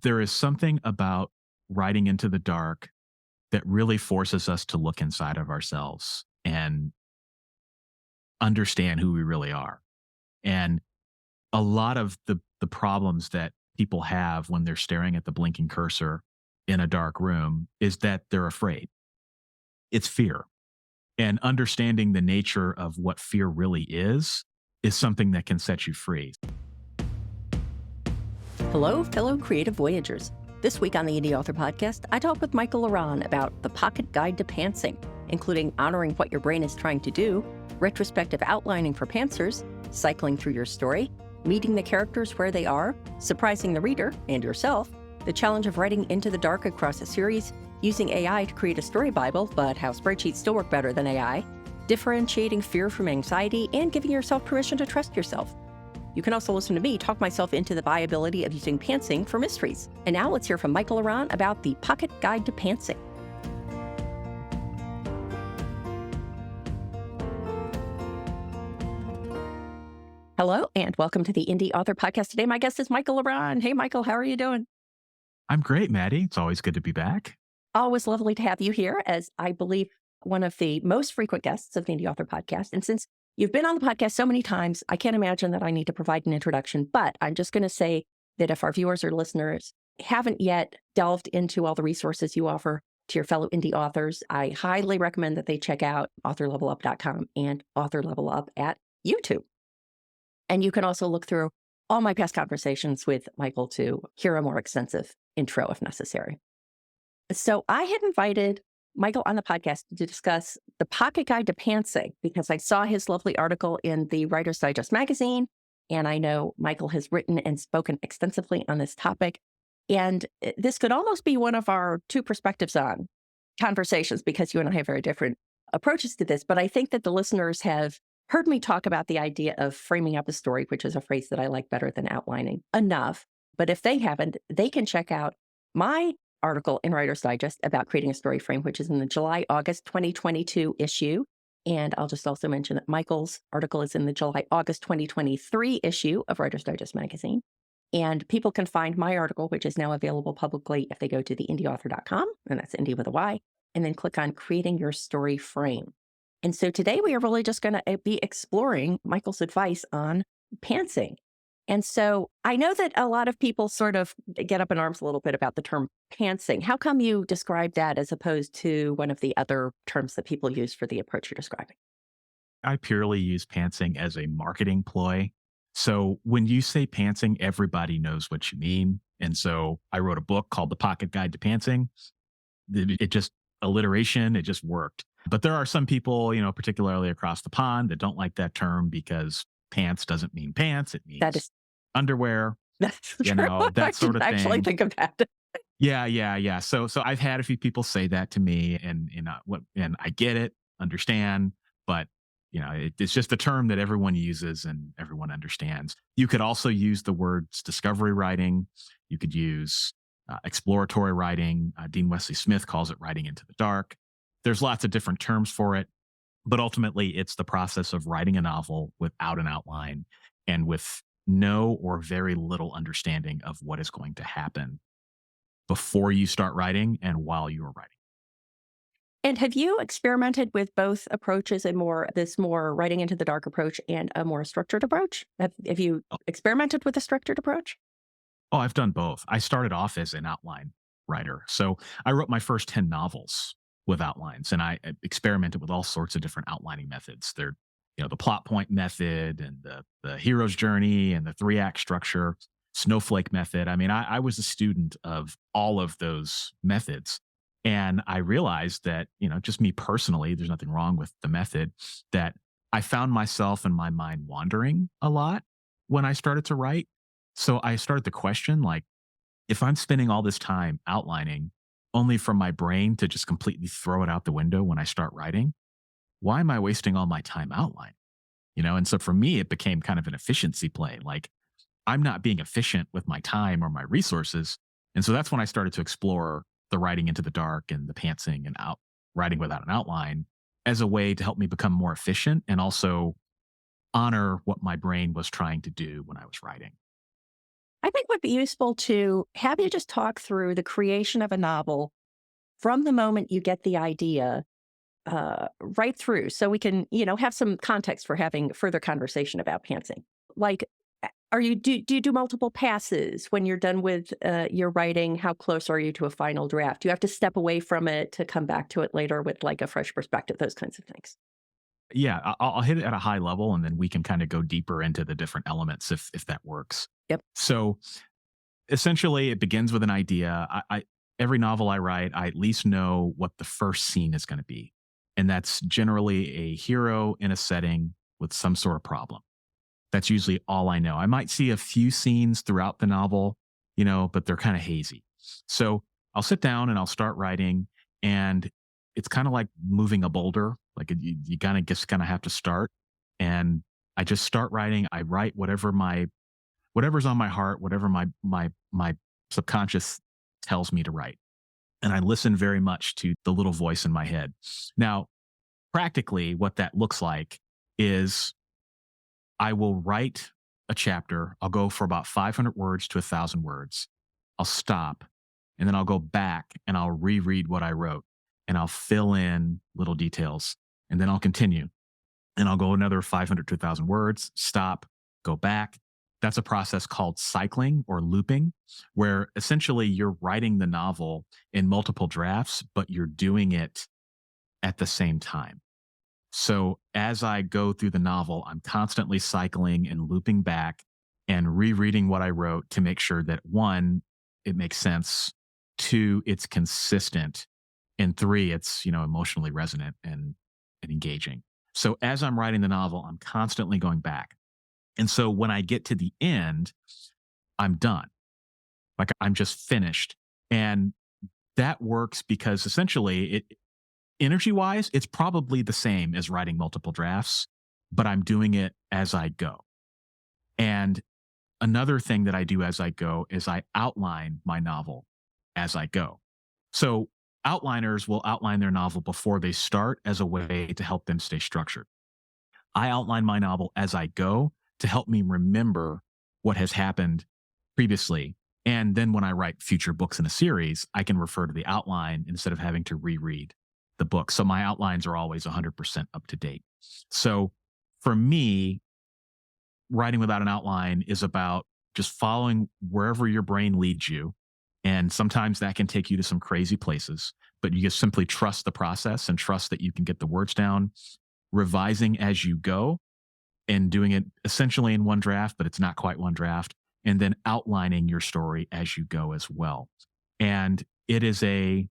there is something about writing into the dark that really forces us to look inside of ourselves and understand who we really are. And a lot of the problems that people have when they're staring at the blinking cursor in a dark room is that they're afraid. It's fear. And understanding the nature of what fear really is something that can set you free. Hello, fellow creative voyagers. This week on the Indie Author Podcast, I talk with Michael La Ronn about the pocket guide to pantsing, including honoring what your brain is trying to do, retrospective outlining for pantsers, cycling through your story, meeting the characters where they are, surprising the reader and yourself, the challenge of writing into the dark across a series, using AI to create a story Bible, but how spreadsheets still work better than AI, differentiating fear from anxiety, and giving yourself permission to trust yourself. You can also listen to me talk myself into the viability of using pantsing for mysteries. And now let's hear from Michael La Ronn about the Pocket Guide to Pantsing. Hello, and welcome to the Indie Author Podcast. Today, my guest is Michael La Ronn. Hey, Michael, how are you doing? I'm great, Matty. It's always good to be back. Always lovely to have you here, as I believe one of the most frequent guests of the Indie Author Podcast. And since you've been on the podcast so many times, I can't imagine that I need to provide an introduction, but I'm just going to say that if our viewers or listeners haven't yet delved into all the resources you offer to your fellow indie authors, I highly recommend that they check out authorlevelup.com and Author Level Up at YouTube. And you can also look through all my past conversations with Michael to hear a more extensive intro if necessary. So I had invited Michael on the podcast to discuss the Pocket Guide to Pantsing because I saw his lovely article in the Writer's Digest magazine, and I know Michael has written and spoken extensively on this topic. And this could almost be one of our two perspectives on conversations because you and I have very different approaches to this. But I think that the listeners have heard me talk about the idea of framing up a story, which is a phrase that I like better than outlining enough. But if they haven't, they can check out my article in Writer's Digest about creating a story frame, which is in the July-August 2022 issue. And I'll just also mention that Michael's article is in the July-August 2023 issue of Writer's Digest magazine. And people can find my article, which is now available publicly if they go to theindieauthor.com, and that's indie with a Y, and then click on Creating Your Story Frame. And so today we are really just going to be exploring Michael's advice on pantsing. And so I know that a lot of people sort of get up in arms a little bit about the term pantsing. How come you describe that as opposed to one of the other terms that people use for the approach you're describing? I purely use pantsing as a marketing ploy. So when you say pantsing, everybody knows what you mean. And so I wrote a book called The Pocket Guide to Pantsing. It just, alliteration, it just worked. But there are some people, particularly across the pond that don't like that term because pants doesn't mean pants. It means underwear, that's true. That sort of thing. Actually think of that. Yeah. So I've had a few people say that to me and I get it, understand, but it's just a term that everyone uses and everyone understands. You could also use the words discovery writing. You could use exploratory writing. Dean Wesley Smith calls it writing into the dark. There's lots of different terms for it, but ultimately it's the process of writing a novel without an outline and with no or very little understanding of what is going to happen before you start writing and while you are writing. And have you experimented with both approaches, this more writing into the dark approach and a more structured approach? Have you experimented with a structured approach? Oh, I've done both. I started off as an outline writer. So I wrote my first 10 novels with outlines, and I experimented with all sorts of different outlining methods. They're, the plot point method and the hero's journey and the 3-act structure, snowflake method. I mean, I was a student of all of those methods. And I realized that, just me personally, there's nothing wrong with the method, that I found myself and my mind wandering a lot when I started to write. So I started to question, if I'm spending all this time outlining only for my brain to just completely throw it out the window when I start writing, why am I wasting all my time outlining? And so for me, it became kind of an efficiency play. I'm not being efficient with my time or my resources. And so that's when I started to explore the writing into the dark and the pantsing and writing without an outline as a way to help me become more efficient and also honor what my brain was trying to do when I was writing. I think would be useful to have you just talk through the creation of a novel from the moment you get the idea right through so we can, have some context for having further conversation about pantsing. Like, do you do multiple passes when you're done with your writing? How close are you to a final draft? Do you have to step away from it to come back to it later with like a fresh perspective? Those kinds of things. Yeah, I'll hit it at a high level, and then we can kind of go deeper into the different elements if that works. Yep. So essentially, it begins with an idea. Every novel I write, I at least know what the first scene is going to be, and that's generally a hero in a setting with some sort of problem. That's usually all I know. I might see a few scenes throughout the novel, but they're kind of hazy. So I'll sit down and I'll start writing, and it's kind of like moving a boulder. Like you kind of just kind of have to start, and I just start writing. I write whatever's on my heart, whatever my subconscious tells me to write, and I listen very much to the little voice in my head. Now, practically, what that looks like is I will write a chapter. I'll go for about 500 words to 1,000 words. I'll stop, and then I'll go back and I'll reread what I wrote, and I'll fill in little details, and then I'll continue, and I'll go another 500 to 1,000 words, stop, go back. That's a process called cycling or looping, where essentially you're writing the novel in multiple drafts, but you're doing it at the same time. So as I go through the novel, I'm constantly cycling and looping back and rereading what I wrote to make sure that one, it makes sense, two, it's consistent, and three, it's emotionally resonant and engaging. So as I'm writing the novel, I'm constantly going back. And so when I get to the end, I'm done. Like I'm just finished. And that works because essentially energy wise, it's probably the same as writing multiple drafts, but I'm doing it as I go. And another thing that I do as I go is I outline my novel as I go. So outliners will outline their novel before they start as a way to help them stay structured. I outline my novel as I go to help me remember what has happened previously. And then when I write future books in a series, I can refer to the outline instead of having to reread the book. So my outlines are always 100% up to date. So for me, writing without an outline is about just following wherever your brain leads you. And sometimes that can take you to some crazy places, but you just simply trust the process and trust that you can get the words down, revising as you go and doing it essentially in one draft, but it's not quite one draft, and then outlining your story as you go as well. And the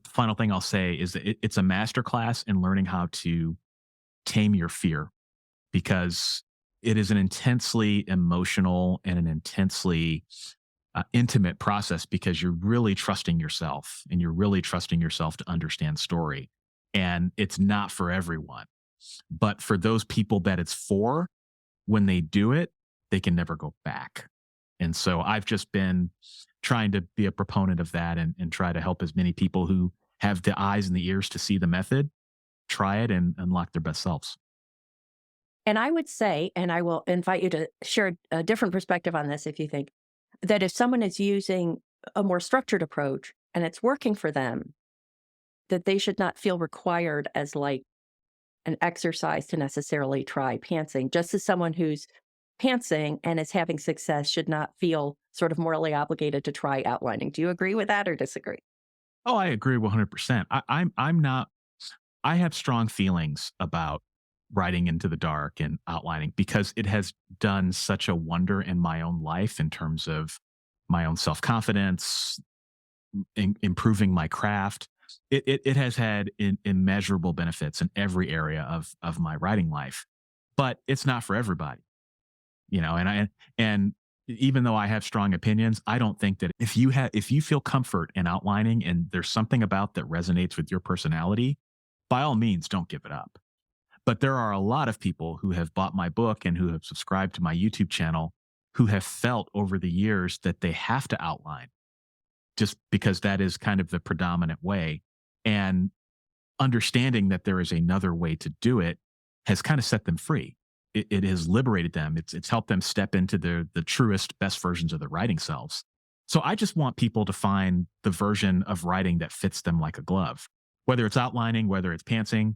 final thing I'll say is that it's a masterclass in learning how to tame your fear, because it is an intensely emotional and an intensely intimate process, because you're really trusting yourself and you're really trusting yourself to understand story. And it's not for everyone, but for those people that it's for, when they do it, they can never go back. And so I've just been trying to be a proponent of that and try to help as many people who have the eyes and the ears to see the method try it and unlock their best selves. And I would say, and I will invite you to share a different perspective on this if you think that if someone is using a more structured approach and it's working for them, that they should not feel required as like an exercise to necessarily try pantsing, just as someone who's pantsing and is having success should not feel sort of morally obligated to try outlining. Do you agree with that or disagree? Oh, I agree 100%. I'm not, I have strong feelings about writing into the dark and outlining because it has done such a wonder in my own life in terms of my own self confidence, improving my craft. It has had immeasurable benefits in every area of my writing life, but it's not for everybody, and even though I have strong opinions, I don't think that if you feel comfort in outlining and there's something about that resonates with your personality, by all means, don't give it up. But there are a lot of people who have bought my book and who have subscribed to my YouTube channel who have felt over the years that they have to outline just because that is kind of the predominant way. And understanding that there is another way to do it has kind of set them free. it has liberated them. It's helped them step into the truest, best versions of their writing selves. So I just want people to find the version of writing that fits them like a glove. Whether it's outlining, whether it's pantsing,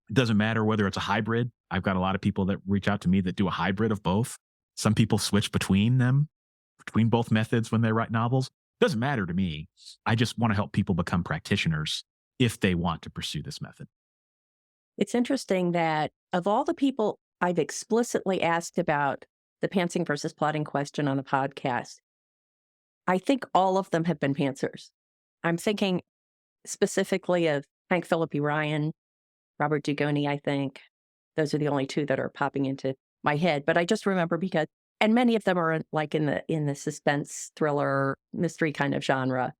it doesn't matter whether it's a hybrid. I've got a lot of people that reach out to me that do a hybrid of both. Some people switch between them, between both methods when they write novels. Doesn't matter to me. I just want to help people become practitioners if they want to pursue this method. It's interesting that of all the people I've explicitly asked about the pantsing versus plotting question on the podcast, I think all of them have been pantsers. I'm thinking specifically of Hank Philippi Ryan, Robert Dugoni, I think. Those are the only two that are popping into my head. But I just remember because, and many of them are like in the suspense, thriller, mystery kind of genre.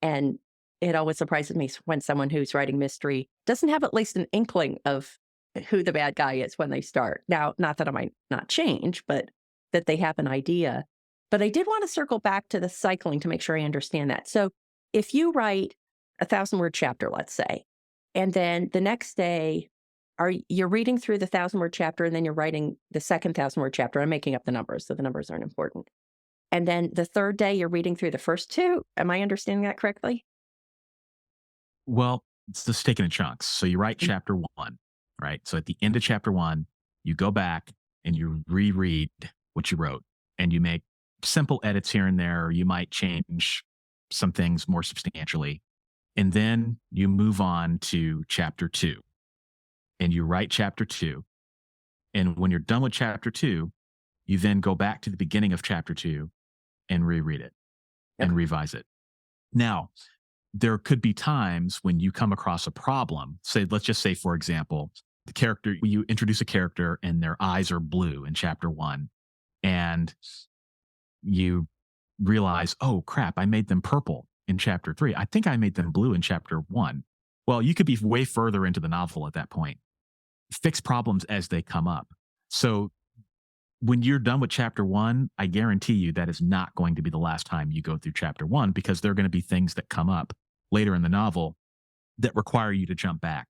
And it always surprises me when someone who's writing mystery doesn't have at least an inkling of who the bad guy is when they start. Now, not that I might not change, but that they have an idea. But I did want to circle back to the cycling to make sure I understand that. So if you write a 1,000-word chapter, let's say, and then the next day, you're reading through the 1,000-word chapter and then you're writing the second 1,000-word chapter. I'm making up the numbers, so the numbers aren't important. And then the third day, you're reading through the first two. Am I understanding that correctly? Well, it's just taken in chunks. So you write Mm. chapter one, right? So at the end of chapter one, you go back and you reread what you wrote and you make simple edits here and there, or you might change some things more substantially. And then you move on to chapter two and you write chapter two. And when you're done with chapter two, you then go back to the beginning of chapter two and reread it and Okay. revise it. Now, there could be times when you come across a problem. Say, let's just say, for example, the character, you introduce a character and their eyes are blue in chapter one, and you realize, oh crap, I made them purple in chapter three. I think I made them blue in chapter one. Well, you could be way further into the novel at that point. Fix problems as they come up. So when you're done with chapter one, I guarantee you that is not going to be the last time you go through chapter one, because there are going to be things that come up later in the novel that require you to jump back.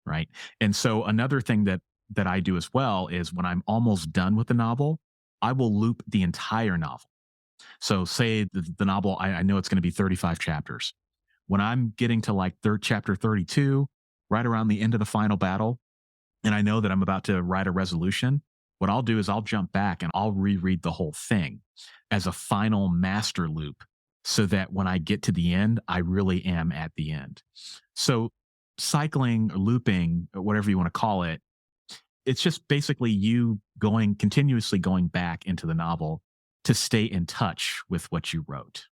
Right. And so another thing that I do as well is when I'm almost done with the novel, I will loop the entire novel. So say the novel, I know it's going to be 35 chapters. When I'm getting to like chapter 32, right around the end of the final battle, and I know that I'm about to write a resolution, what I'll do is I'll jump back and I'll reread the whole thing as a final master loop so that when I get to the end, I really am at the end. So cycling or looping, or whatever you want to call it, it's just basically you continuously going back into the novel to stay in touch with what you wrote.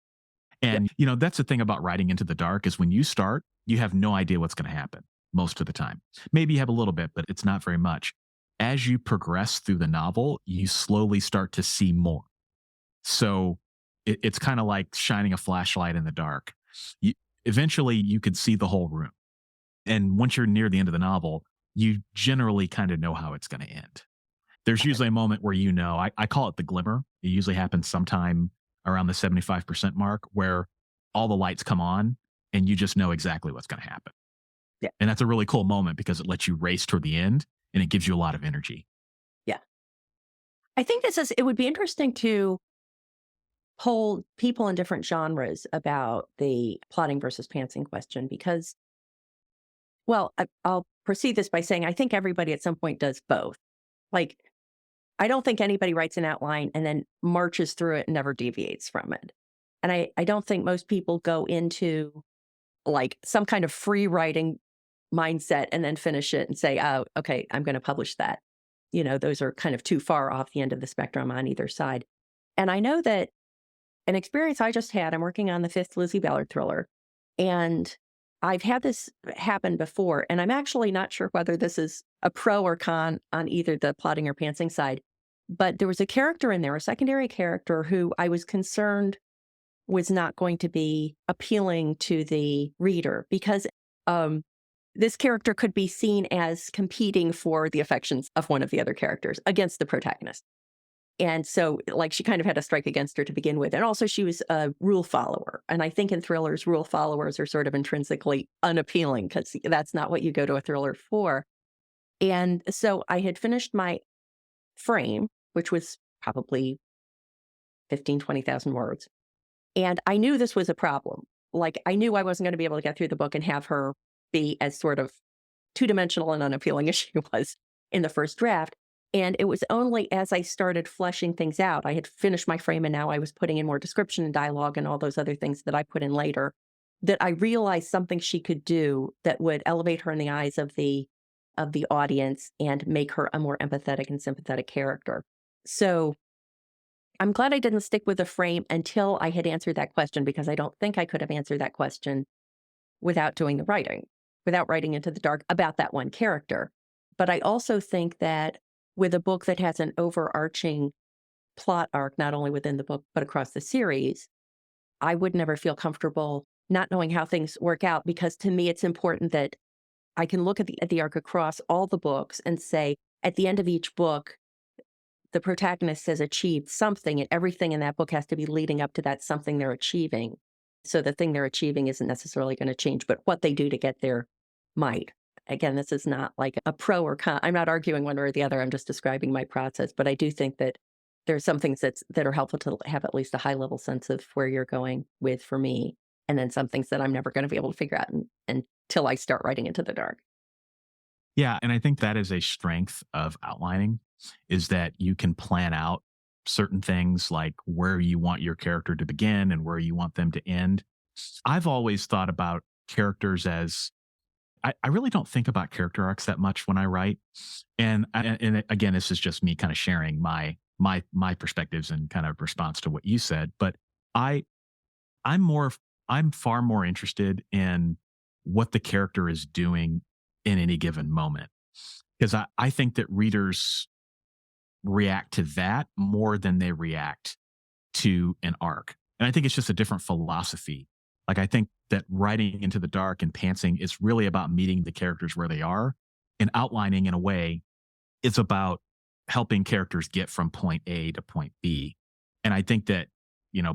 Yeah. And, that's the thing about writing into the dark is when you start, you have no idea what's going to happen most of the time. Maybe you have a little bit, but it's not very much. As you progress through the novel, you slowly start to see more. So it's kind of like shining a flashlight in the dark. Eventually, you could see the whole room. And once you're near the end of the novel, you generally kind of know how it's going to end. There's usually a moment where I call it the glimmer. It usually happens sometime around the 75% mark where all the lights come on and you just know exactly what's going to happen. Yeah. And that's a really cool moment because it lets you race toward the end and it gives you a lot of energy. Yeah. I think it would be interesting to poll people in different genres about the plotting versus pantsing question because, well, I'll proceed this by saying I think everybody at some point does both. Like, I don't think anybody writes an outline and then marches through it and never deviates from it. And I don't think most people go into like some kind of free writing mindset and then finish it and say, oh, okay, I'm going to publish that. Those are kind of too far off the end of the spectrum on either side. And I know that an experience I just had, I'm working on the fifth Lizzie Ballard thriller, and I've had this happen before, and I'm actually not sure whether this is a pro or con on either the plotting or pantsing side. But there was a character in there, a secondary character, who I was concerned was not going to be appealing to the reader because this character could be seen as competing for the affections of one of the other characters against the protagonist. And so, like, she kind of had a strike against her to begin with. And also, she was a rule follower. And I think in thrillers, rule followers are sort of intrinsically unappealing because that's not what you go to a thriller for. And so I had finished my frame, which was probably 15, 20,000 words. And I knew this was a problem. Like, I knew I wasn't going to be able to get through the book and have her be as sort of two-dimensional and unappealing as she was in the first draft. And it was only as I started fleshing things out, I had finished my frame and now I was putting in more description and dialogue and all those other things that I put in later, that I realized something she could do that would elevate her in the eyes of the audience and make her a more empathetic and sympathetic character. So I'm glad I didn't stick with the frame until I had answered that question, because I don't think I could have answered that question without doing the writing, without writing into the dark about that one character. But I also think that with a book that has an overarching plot arc, not only within the book, but across the series, I would never feel comfortable not knowing how things work out, because to me, it's important that I can look at the arc across all the books and say, at the end of each book, the protagonist has achieved something, and everything in that book has to be leading up to that something they're achieving. So the thing they're achieving isn't necessarily going to change, but what they do to get there might. Again, this is not like a pro or con. I'm not arguing one or the other. I'm just describing my process. But I do think that there's some things that are helpful to have at least a high level sense of where you're going with for me. And then some things that I'm never going to be able to figure out until I start writing into the dark. Yeah, and I think that is a strength of outlining, is that you can plan out certain things like where you want your character to begin and where you want them to end. I've always thought about characters as I really don't think about character arcs that much when I write. And again, this is just me kind of sharing my perspectives and kind of response to what you said. But I I'm more I'm far more interested in what the character is doing in any given moment. Because I think that readers react to that more than they react to an arc. And I think it's just a different philosophy. Like, I think that writing into the dark and pantsing is really about meeting the characters where they are, and outlining in a way is about helping characters get from point A to point B. And I think that,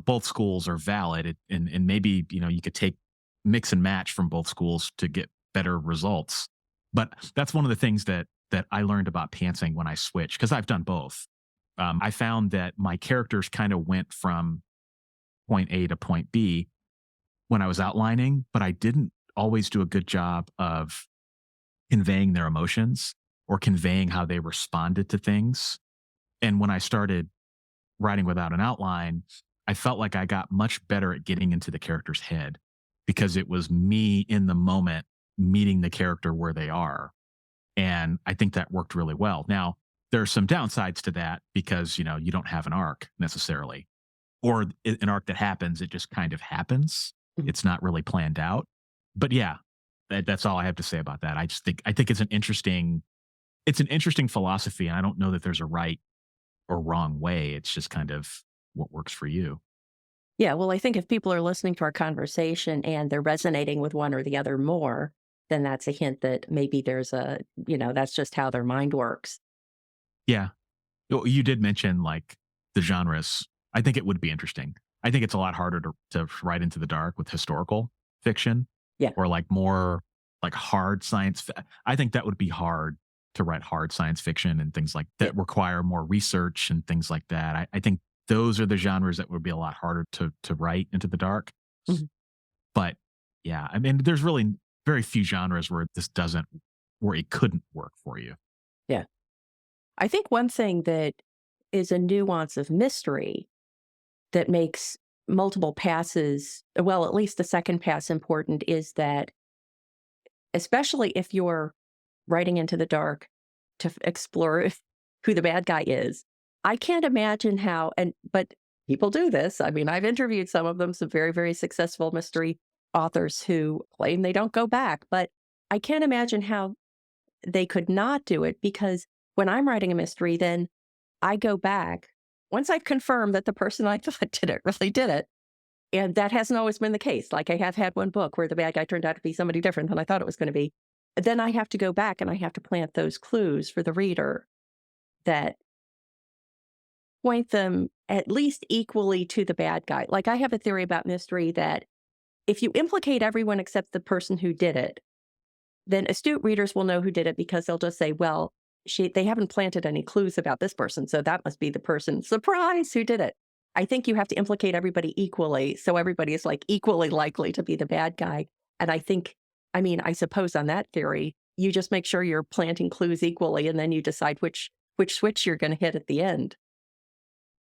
both schools are valid, and maybe, you could take mix and match from both schools to get better results. But that's one of the things that I learned about pantsing when I switched, because I've done both. I found that my characters kind of went from point A to point B when I was outlining, but I didn't always do a good job of conveying their emotions or conveying how they responded to things. And when I started writing without an outline, I felt like I got much better at getting into the character's head, because it was me in the moment meeting the character where they are. And I think that worked really well. Now, there are some downsides to that, because, you don't have an arc necessarily, or an arc that happens, it just kind of happens. Mhm. It's not really planned out. But yeah, that's all I have to say about that. I think it's an interesting philosophy, and I don't know that there's a right or wrong way. It's just kind of what works for you. Yeah, well, I think if people are listening to our conversation and they're resonating with one or the other more, then that's a hint that maybe that's just how their mind works. Yeah. You did mention like the genres. I think it would be interesting. I think it's a lot harder to write into the dark with historical fiction, Yeah. or like more like hard science. I think that would be hard to write hard science fiction and things like Yeah. that require more research and things like that. I think those are the genres that would be a lot harder to write into the dark. Mhm. But yeah, I mean, there's really very few genres where it couldn't work for you. Yeah. I think one thing that is a nuance of mystery that makes multiple passes, well, at least the second pass important, is that especially if you're writing into the dark to explore who the bad guy is, I can't imagine but people do this. I mean, I've interviewed some of them, some very, very successful mystery authors who claim they don't go back, but I can't imagine how they could not do it, because when I'm writing a mystery, then I go back once I've confirmed that the person I thought did it really did it. And that hasn't always been the case. Like, I have had one book where the bad guy turned out to be somebody different than I thought it was going to be. Then I have to go back and I have to plant those clues for the reader that point them at least equally to the bad guy. Like, I have a theory about mystery that if you implicate everyone except the person who did it, then astute readers will know who did it, because they'll just say, well, they haven't planted any clues about this person, so that must be the person, surprise, who did it. I think you have to implicate everybody equally, so everybody is like equally likely to be the bad guy. And I think, I mean, I suppose on that theory, you just make sure you're planting clues equally, and then you decide which switch you're going to hit at the end.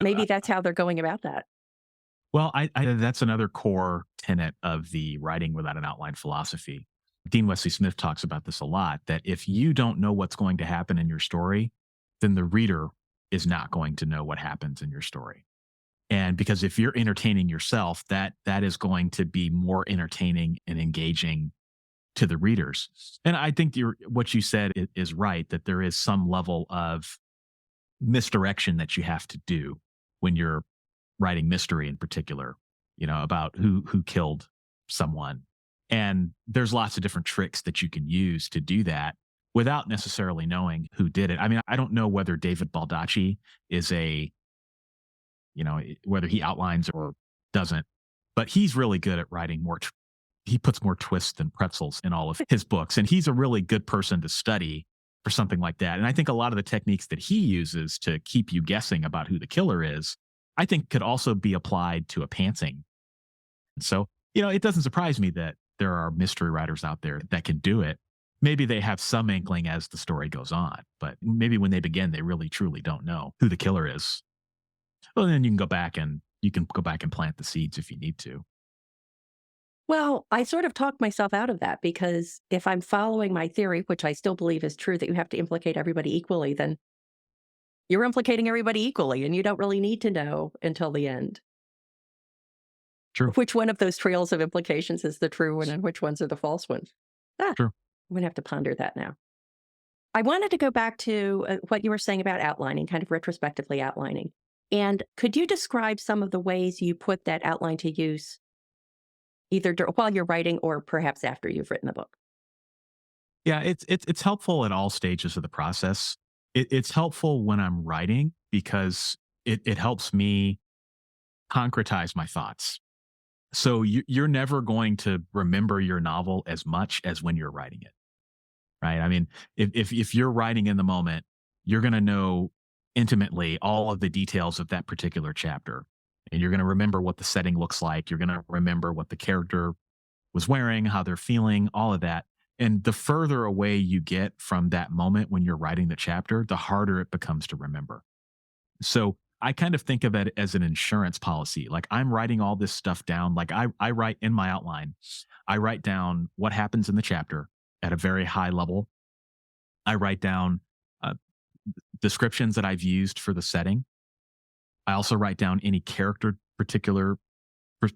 Maybe that's how they're going about that. Well, that's another core tenet of the writing without an outline philosophy. Dean Wesley Smith talks about this a lot, that if you don't know what's going to happen in your story, then the reader is not going to know what happens in your story. And because if you're entertaining yourself, that is going to be more entertaining and engaging to the readers. And I think what you said is right, that there is some level of misdirection that you have to do when you're writing mystery in particular, about who killed someone. And there's lots of different tricks that you can use to do that without necessarily knowing who did it. I mean, I don't know whether David Baldacci is whether he outlines or doesn't, but he's really good at writing he puts more twists than pretzels in all of his books. And he's a really good person to study for something like that. And I think a lot of the techniques that he uses to keep you guessing about who the killer is, I think could also be applied to a pantsing. So, it doesn't surprise me that there are mystery writers out there that can do it. Maybe they have some inkling as the story goes on, but maybe when they begin, they really truly don't know who the killer is. Well, then you can go back and plant the seeds if you need to. Well, I sort of talked myself out of that because if I'm following my theory, which I still believe is true, that you have to implicate everybody equally, then you're implicating everybody equally, and you don't really need to know until the end True. which one of those trails of implications is the true one and which ones are the false ones. Ah, True. I'm going to have to ponder that now. I wanted to go back to what you were saying about outlining, kind of retrospectively outlining. And could you describe some of the ways you put that outline to use, either while you're writing or perhaps after you've written the book? Yeah, it's helpful at all stages of the process. It's helpful when I'm writing because it helps me concretize my thoughts. So you're never going to remember your novel as much as when you're writing it, right? I mean, if you're writing in the moment, you're going to know intimately all of the details of that particular chapter, and you're going to remember what the setting looks like. You're going to remember what the character was wearing, how they're feeling, all of that. And the further away you get from that moment when you're writing the chapter, the harder it becomes to remember. So I kind of think of it as an insurance policy. Like I'm writing all this stuff down. Like I write in my outline, I write down what happens in the chapter at a very high level. I write down uh, descriptions that I've used for the setting. I also write down any particular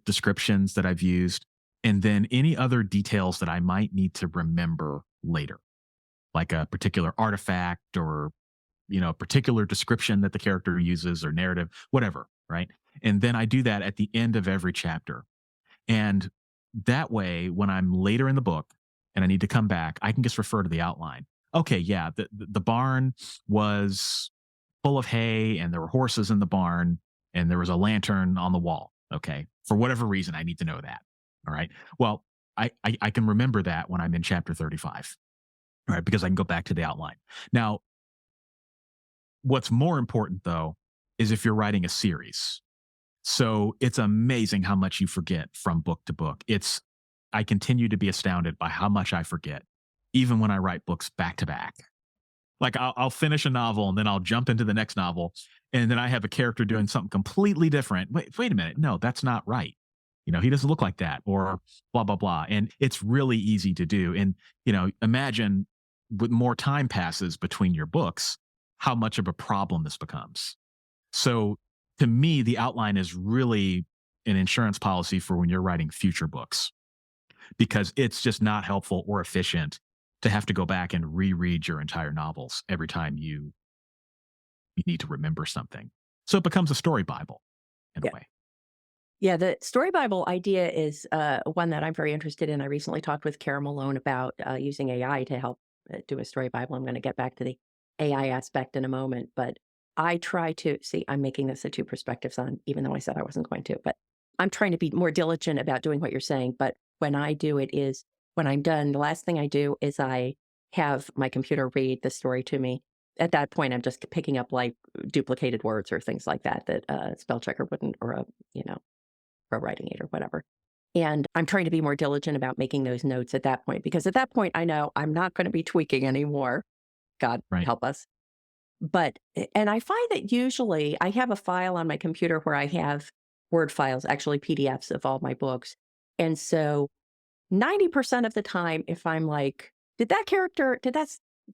descriptions that I've used, and then any other details that I might need to remember later, like a particular artifact or a particular description that the character uses or narrative, whatever, right? And then I do that at the end of every chapter. And that way, when I'm later in the book and I need to come back, I can just refer to the outline. Okay, yeah, the barn was full of hay and there were horses in the barn and there was a lantern on the wall. Okay, for whatever reason, I need to know that. All right. Well, I can remember that when I'm in chapter 35. All right, because I can go back to the outline. Now, what's more important, though, is if you're writing a series. So it's amazing how much you forget from book to book. I continue to be astounded by how much I forget, even when I write books back to back. Like I'll finish a novel and then I'll jump into the next novel, and then I have a character doing something completely different. Wait a minute. No, that's not right. He doesn't look like that, or blah, blah, blah. And it's really easy to do. And, imagine with more time passes between your books, how much of a problem this becomes. So to me, the outline is really an insurance policy for when you're writing future books, because it's just not helpful or efficient to have to go back and reread your entire novels every time you need to remember something. So it becomes a story Bible in a Yeah. way. Yeah, the story Bible idea is one that I'm very interested in. I recently talked with Kara Malone about using AI to help do a story Bible. I'm going to get back to the AI aspect in a moment, but I try to see, I'm making this a two perspectives on, even though I said I wasn't going to, but I'm trying to be more diligent about doing what you're saying. But when I do it is when I'm done, the last thing I do is I have my computer read the story to me. at that point, I'm just picking up like duplicated words or things like that that a spell checker wouldn't, or a, pro writing aid or whatever. And I'm trying to be more diligent about making those notes at that point, because at that point, I know I'm not going to be tweaking anymore. God Right. help us. But, and I find that usually I have a file on my computer where I have Word files, actually PDFs of all my books. And so 90% of the time, if I'm like, did that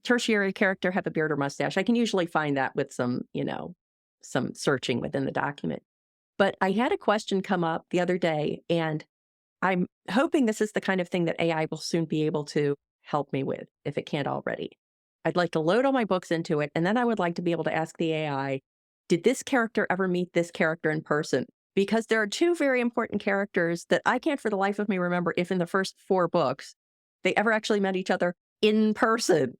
tertiary character have a beard or mustache? I can usually find that with some, some searching within the document. But I had a question come up the other day, and I'm hoping this is the kind of thing that AI will soon be able to help me with, if it can't already. I'd like to load all my books into it, and then I would like to be able to ask the AI, did this character ever meet this character in person? Because there are two very important characters that I can't for the life of me remember if in the first 4 books they ever actually met each other in person.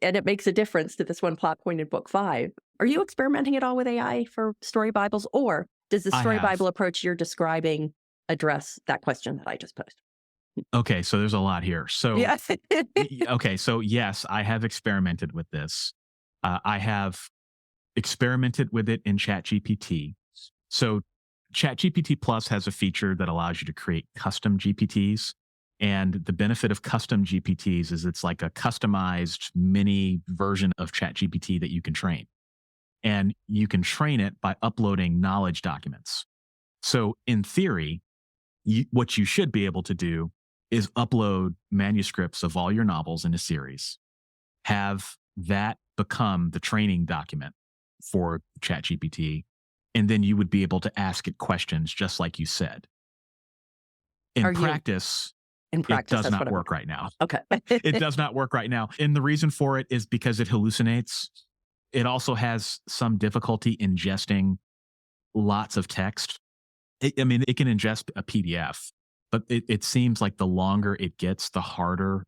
And it makes a difference to this one plot point in book 5. Are you experimenting at all with AI for story Bibles, or does the I story have. Bible approach you're describing address that question that I just posed? Okay, so there's a lot here. So, Yeah. okay, so yes, I have experimented with this. I have experimented with it in ChatGPT. So, ChatGPT Plus has a feature that allows you to create custom GPTs. And the benefit of custom GPTs is it's like a customized mini version of ChatGPT that you can train. And you can train it by uploading knowledge documents. So, in theory, what you should be able to do is upload manuscripts of all your novels in a series, have that become the training document for ChatGPT, and then you would be able to ask it questions just like you said. In Are you practice, in it practice? does That's not what I'm work right now. okay. It does not work right now. And the reason for it is because it hallucinates. It also has some difficulty ingesting lots of text. I mean, it can ingest a PDF, but it seems like the longer it gets, the harder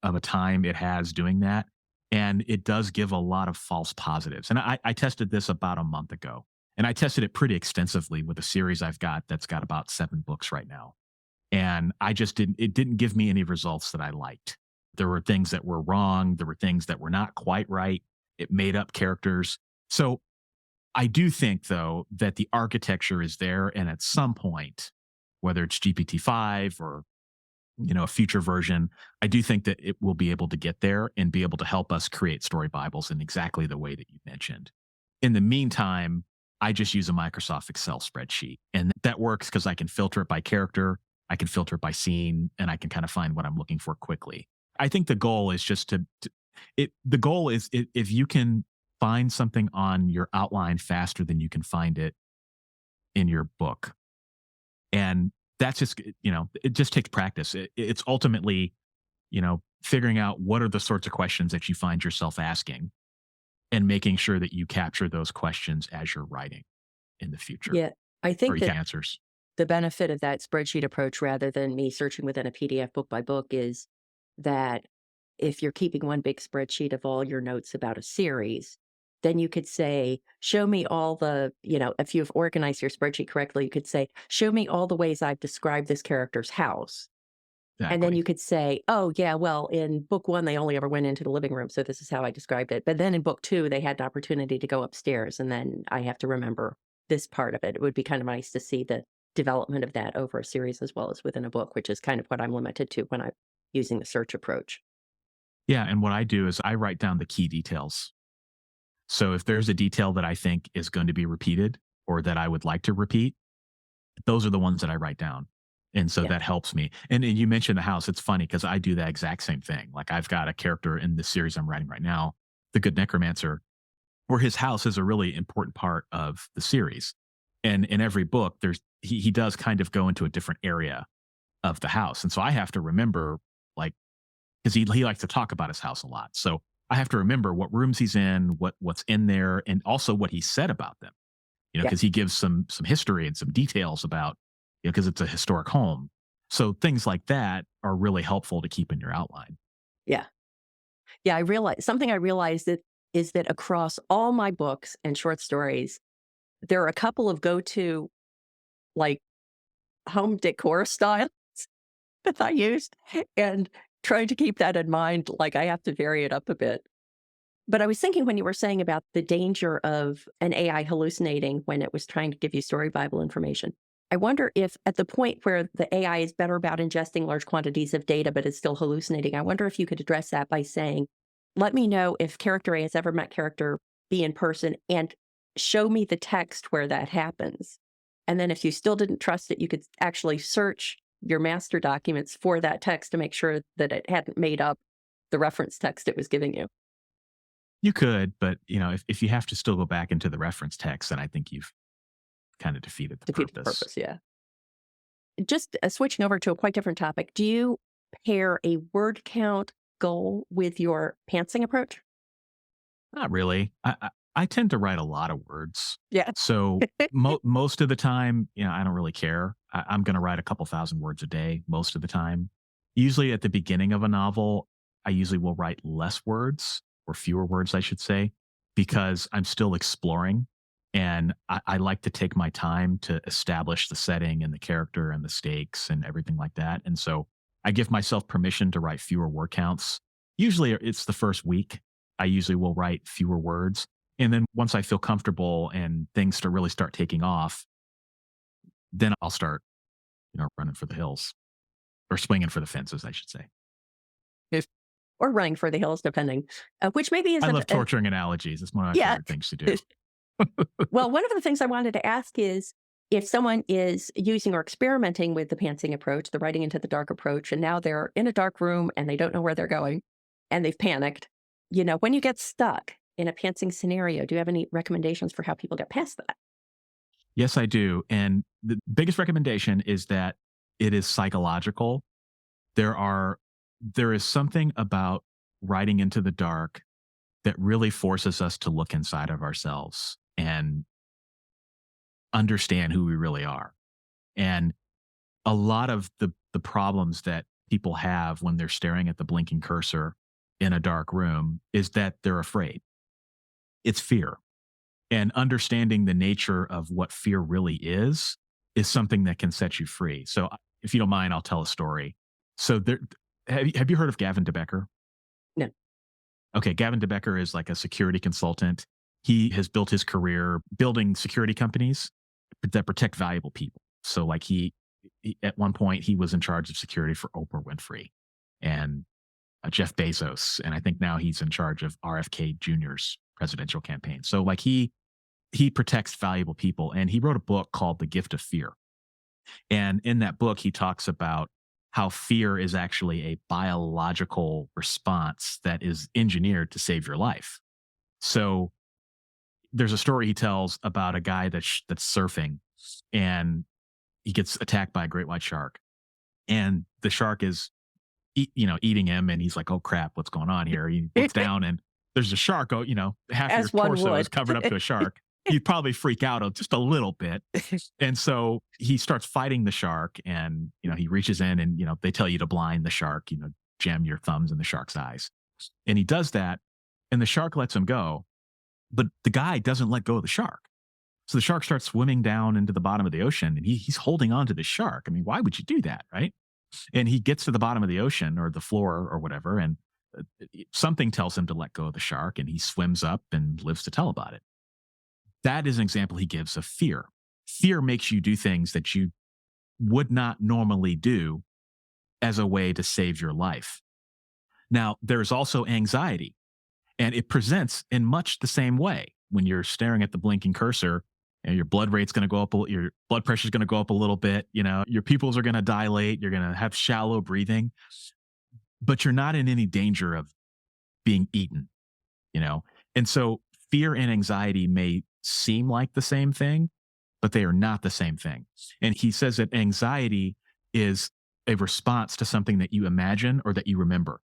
of a time it has doing that. And it does give a lot of false positives. And I tested this about a month ago, and I tested it pretty extensively with a series I've got that's got about 7 books right now. And I just it didn't give me any results that I liked. There were things that were wrong. There were things that were not quite right. It made up characters. So I do think, though, that the architecture is there. And at some point, whether it's GPT-5 or a future version, I do think that it will be able to get there and be able to help us create story Bibles in exactly the way that you mentioned. In the meantime, I just use a Microsoft Excel spreadsheet, and that works because I can filter it by character, I can filter it by scene, and I can kind of find what I'm looking for quickly. I think the goal is just the goal is if you can find something on your outline faster than you can find it in your book. And that's just, it just takes practice. It's ultimately, figuring out what are the sorts of questions that you find yourself asking and making sure that you capture those questions as you're writing in the future, Yeah, I or think you that get answers. the benefit of that spreadsheet approach rather than me searching within a PDF book by book is that if you're keeping one big spreadsheet of all your notes about a series, then you could say, show me all the, if you've organized your spreadsheet correctly, you could say, show me all the ways I've described this character's house. And then Exactly. you could say, oh, yeah, well, in book 1, they only ever went into the living room. So this is how I described it. But then in book 2, they had an opportunity to go upstairs. And then I have to remember this part of it. It would be kind of nice to see the development of that over a series as well as within a book, which is kind of what I'm limited to when I'm using the search approach. Yeah. And what I do is I write down the key details. So if there's a detail that I think is going to be repeated or that I would like to repeat, those are the ones that I write down. And so Yeah. that helps me. And you mentioned the house. It's funny because I do that exact same thing. Like I've got a character in the series I'm writing right now, the Good Necromancer, where his house is a really important part of the series. And in every book, he does kind of go into a different area of the house. And so I have to remember, like, because he likes to talk about his house a lot. So I have to remember what rooms he's in, what's in there, and also what he said about them. Yeah. Because he gives some history and some details about, because it's a historic home. So things like that are really helpful to keep in your outline. Yeah. Yeah. I realized that is that across all my books and short stories, there are a couple of go-to like home decor styles that I used, and trying to keep that in mind, like I have to vary it up a bit. But I was thinking when you were saying about the danger of an AI hallucinating when it was trying to give you story Bible information, I wonder if at the point where the AI is better about ingesting large quantities of data, but is still hallucinating, I wonder if you could address that by saying, let me know if character A has ever met character B in person and show me the text where that happens. And then if you still didn't trust it, you could actually search your master documents for that text to make sure that it hadn't made up the reference text it was giving you. You could, but if you have to still go back into the reference text, then I think you've kind of defeated the Defeated the purpose. purpose, yeah. Just switching over to a quite different topic, do you pair a word count goal with your pantsing approach? Not really. I tend to write a lot of words. Yeah. So most of the time, I don't really care. I'm going to write a couple thousand words a day most of the time. Usually at the beginning of a novel, I usually will write less words or fewer words, I should say, because I'm still exploring. And I like to take my time to establish the setting and the character and the stakes and everything like that. And so I give myself permission to write fewer word counts. Usually it's the first week. I usually will write fewer words. And then once I feel comfortable and things to really start taking off, then I'll start, running for the hills or swinging for the fences, I should say. Or running for the hills, depending, which maybe I isn't. love torturing analogies. It's one of my Yeah. favorite things to do. Well, one of the things I wanted to ask is if someone is using or experimenting with the pantsing approach, the writing into the dark approach, and now they're in a dark room and they don't know where they're going and they've panicked, when you get stuck in a pantsing scenario, do you have any recommendations for how people get past that? Yes, I do. And the biggest recommendation is that it is psychological. There is something about writing into the dark that really forces us to look inside of ourselves and understand who we really are. And a lot of the problems that people have when they're staring at the blinking cursor in a dark room is that they're afraid. It's fear. And understanding the nature of what fear really is something that can set you free. So if you don't mind, I'll tell a story. So have you heard of Gavin DeBecker? No. Okay, Gavin DeBecker is like a security consultant. He has built his career building security companies that protect valuable people. So like he at one point he was in charge of security for Oprah Winfrey and Jeff Bezos, and I think now he's in charge of RFK Jr.'s presidential campaign. So like he protects valuable people, and he wrote a book called The Gift of Fear. And in that book, he talks about how fear is actually a biological response that is engineered to save your life. So there's a story he tells about a guy that's surfing, and he gets attacked by a great white shark, and the shark is eating him, and he's like, "Oh crap, what's going on here?" He looks down, and there's a shark. Oh, half your As one torso is would. covered up to a shark. You'd probably freak out just a little bit. And so he starts fighting the shark, and he reaches in, and they tell you to blind the shark, jam your thumbs in the shark's eyes. And he does that, and the shark lets him go, but the guy doesn't let go of the shark. So the shark starts swimming down into the bottom of the ocean, and he's holding on to the shark. I mean, why would you do that, right? And he gets to the bottom of the ocean or the floor or whatever, and something tells him to let go of the shark, and he swims up and lives to tell about it. That is an example he gives of fear. Fear makes you do things that you would not normally do as a way to save your life. Now, there's also anxiety, and it presents in much the same way. When you're staring at the blinking cursor, your blood rate's going to go up, your blood pressure's going to go up a little bit, your pupils are going to dilate, you're going to have shallow breathing, but you're not in any danger of being eaten, And so fear and anxiety may seem like the same thing, but they are not the same thing. And he says that anxiety is a response to something that you imagine or that you remember.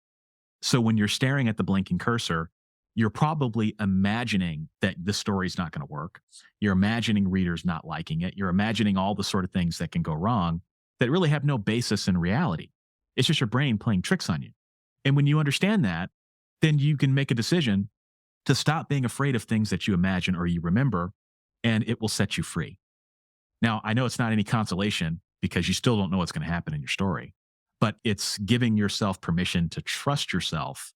So when you're staring at the blinking cursor, you're probably imagining that the story's not going to work. You're imagining readers not liking it. You're imagining all the sort of things that can go wrong that really have no basis in reality. It's just your brain playing tricks on you. And when you understand that, then you can make a decision to stop being afraid of things that you imagine or you remember, and it will set you free. Now, I know it's not any consolation because you still don't know what's going to happen in your story, but it's giving yourself permission to trust yourself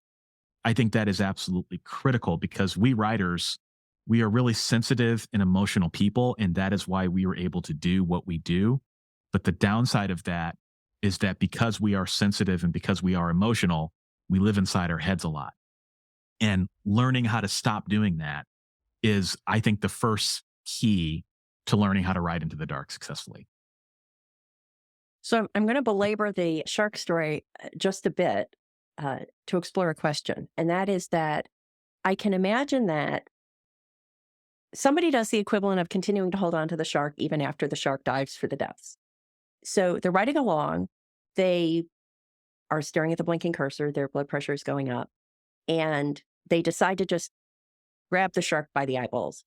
I think that is absolutely critical because we writers, we are really sensitive and emotional people. And that is why we are able to do what we do. But the downside of that is that because we are sensitive and because we are emotional, we live inside our heads a lot. And learning how to stop doing that is, I think, the first key to learning how to ride into the dark successfully. So I'm going to belabor the shark story just a bit to explore a question. And that is that I can imagine that somebody does the equivalent of continuing to hold on to the shark even after the shark dives for the depths. So they're riding along. They are staring at the blinking cursor. Their blood pressure is going up. And they decide to just grab the shark by the eyeballs.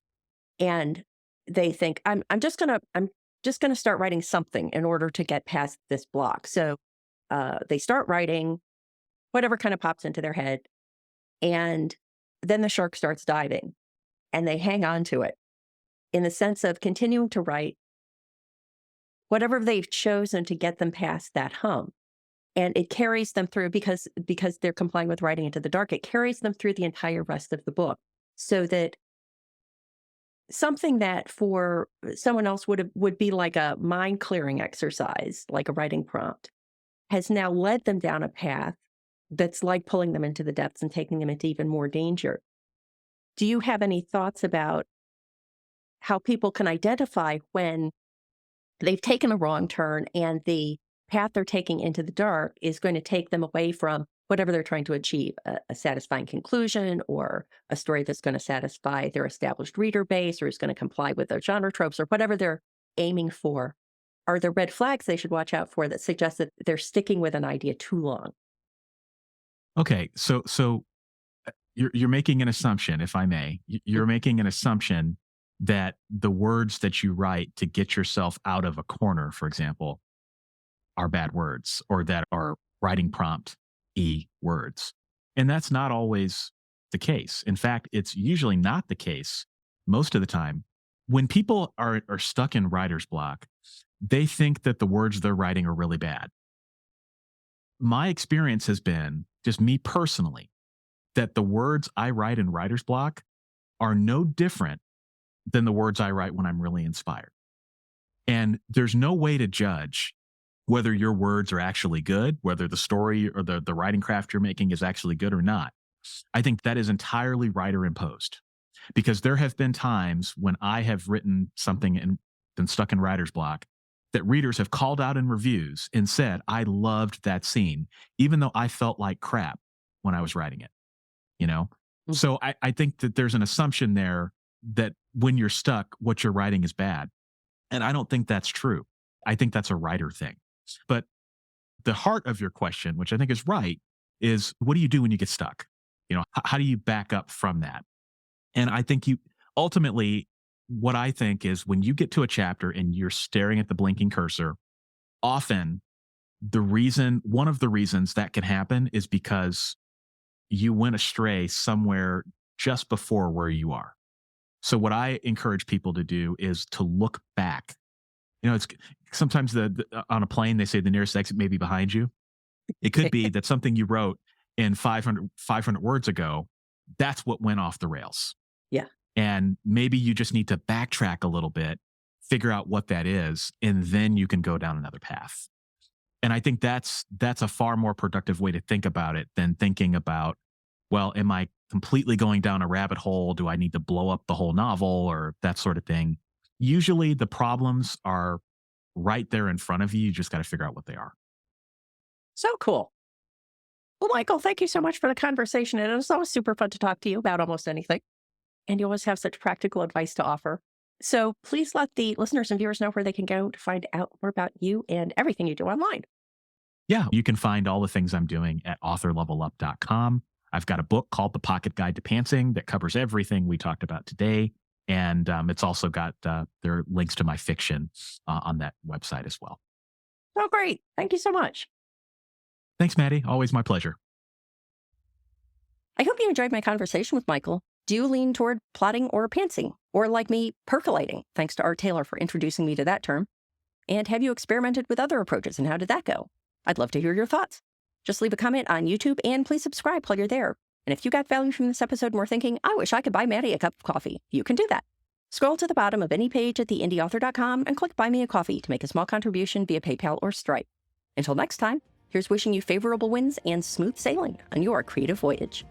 And they think, I'm just gonna start writing something in order to get past this block. So they start writing whatever kind of pops into their head. And then the shark starts diving and they hang on to it in the sense of continuing to write whatever they've chosen to get them past that hump. And it carries them through because they're complying with writing into the dark. It carries them through the entire rest of the book so that something that for someone else would be like a mind clearing exercise, like a writing prompt, has now led them down a path that's like pulling them into the depths and taking them into even more danger. Do you have any thoughts about how people can identify when they've taken a wrong turn and the path they're taking into the dark is going to take them away from whatever they're trying to achieve, a satisfying conclusion or a story that's going to satisfy their established reader base or is going to comply with their genre tropes or whatever they're aiming for? Are there red flags they should watch out for that suggest that they're sticking with an idea too long? Okay, so you're making an assumption, if I may. You're making an assumption that the words that you write to get yourself out of a corner, for example, are bad words or that are writing prompt words. And that's not always the case. In fact, it's usually not the case most of the time. When people are stuck in writer's block, they think that the words they're writing are really bad. My experience has been, just me personally, that the words I write in writer's block are no different than the words I write when I'm really inspired. And there's no way to judge whether your words are actually good, whether the story or the writing craft you're making is actually good or not. I think that is entirely writer imposed because there have been times when I have written something and been stuck in writer's block that readers have called out in reviews and said, I loved that scene, even though I felt like crap when I was writing it, you know? Mm. So I think that there's an assumption there that when you're stuck, what you're writing is bad. And I don't think that's true. I think that's a writer thing. But the heart of your question, which I think is right, is what do you do when you get stuck? How do you back up from that? And I think ultimately, what I think is when you get to a chapter and you're staring at the blinking cursor, often one of the reasons that can happen is because you went astray somewhere just before where you are. So what I encourage people to do is to look back. It's sometimes on a plane, they say the nearest exit may be behind you. It could be that something you wrote in 500 words ago, that's what went off the rails. Yeah. And maybe you just need to backtrack a little bit, figure out what that is, and then you can go down another path. And I think that's a far more productive way to think about it than thinking about, well, am I completely going down a rabbit hole? Do I need to blow up the whole novel or that sort of thing? Usually the problems are right there in front of you. You just got to figure out what they are. So cool. Well, Michael, thank you so much for the conversation. It was always super fun to talk to you about almost anything. And you always have such practical advice to offer. So please let the listeners and viewers know where they can go to find out more about you and everything you do online. Yeah, you can find all the things I'm doing at authorlevelup.com. I've got a book called The Pocket Guide to Pantsing that covers everything we talked about today. And it's also got there are links to my fiction on that website as well. Oh, great. Thank you so much. Thanks, Matty. Always my pleasure. I hope you enjoyed my conversation with Michael. Do you lean toward plotting or pantsing? Or like me, percolating? Thanks to Art Taylor for introducing me to that term. And have you experimented with other approaches and how did that go? I'd love to hear your thoughts. Just leave a comment on YouTube and please subscribe while you're there. And if you got value from this episode and were thinking, I wish I could buy Matty a cup of coffee, you can do that. Scroll to the bottom of any page at theindyauthor.com and click Buy Me a Coffee to make a small contribution via PayPal or Stripe. Until next time, here's wishing you favorable winds and smooth sailing on your creative voyage.